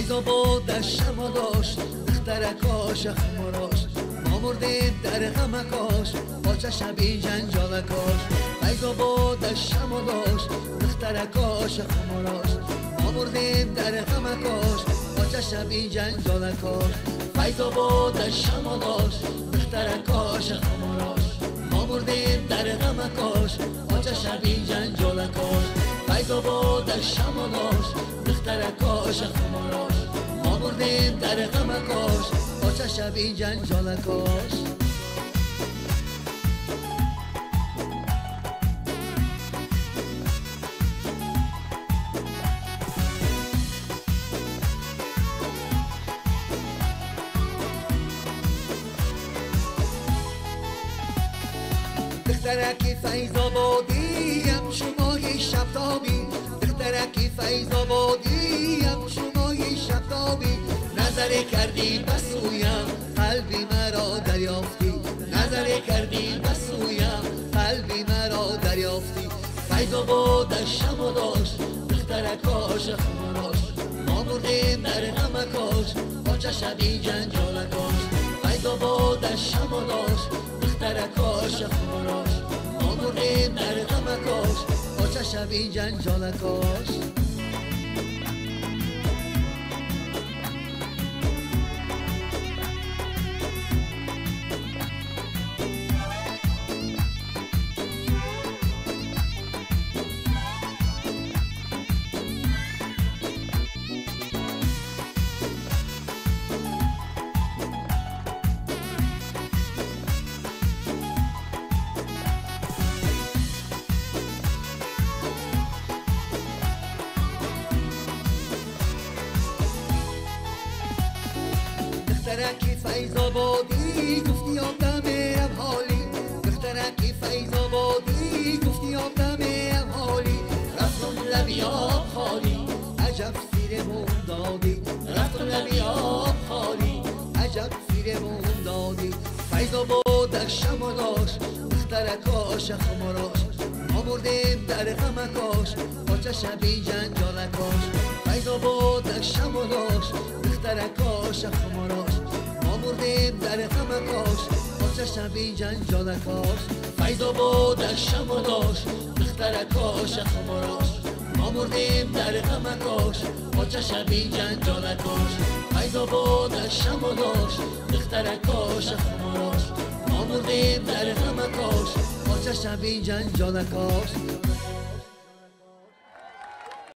فیض آباد شما داشت دخترکاش خماراش، ما مردیم در غمکاش با شبی جنجالکاش. فیض آباد شما داشت دخترکاش خماراش، ما مردیم در غمکاش با شبی جنجالکاش. فیض آباد شما داشت دخترکاش خماراش، ما مردیم در غمکاش با شبی جنجالکاش. فیض آباد شما داشت دخترکاش خماراش، ما مردیم در غمکاش با شبی جنجالکاش. دخترکی فیض آبادیم شمای شبتابی، دخترکی فیض آبادیم شمای شبتابی. نظر کردی بسویم قلبی مرا دریافتی، نظر کردی بسویم قلبی مرا دریافتی. فیض آباد شما داشت دخترکاش خماراش، ما مردیم در غمکاش با شبی جنجالکاش. فیض آباد شما داشت دخترکاش خماراش، ما مردیم در غمکاش با شبی جنجالکاش. دخترکی فیض آبادی گفتی آمدم حالی، دخترکی فیض آبادی گفتی آمدم حالی. رفتم لبی آب خالی عجب سیرمون دادی، رفتم لبی آب خالی عجب سیرمون دادی. فیض آباد شما داشت دخترکاش خماراش، ما مردیم در غمکاش با شبی جنجالکاش. فیض آباد شما داشت دخترکاش خماراش، ما مردیم در غمکاش با شبی جنجالکاش. فیض آباد شما داشت دخترکاش خماراش، ما مردیم در غمکاش با شبی جنجالکاش. فیض آباد شما داشت دخترکاش خماراش، ما مردیم در غمکاش با شبی جنجالکاش.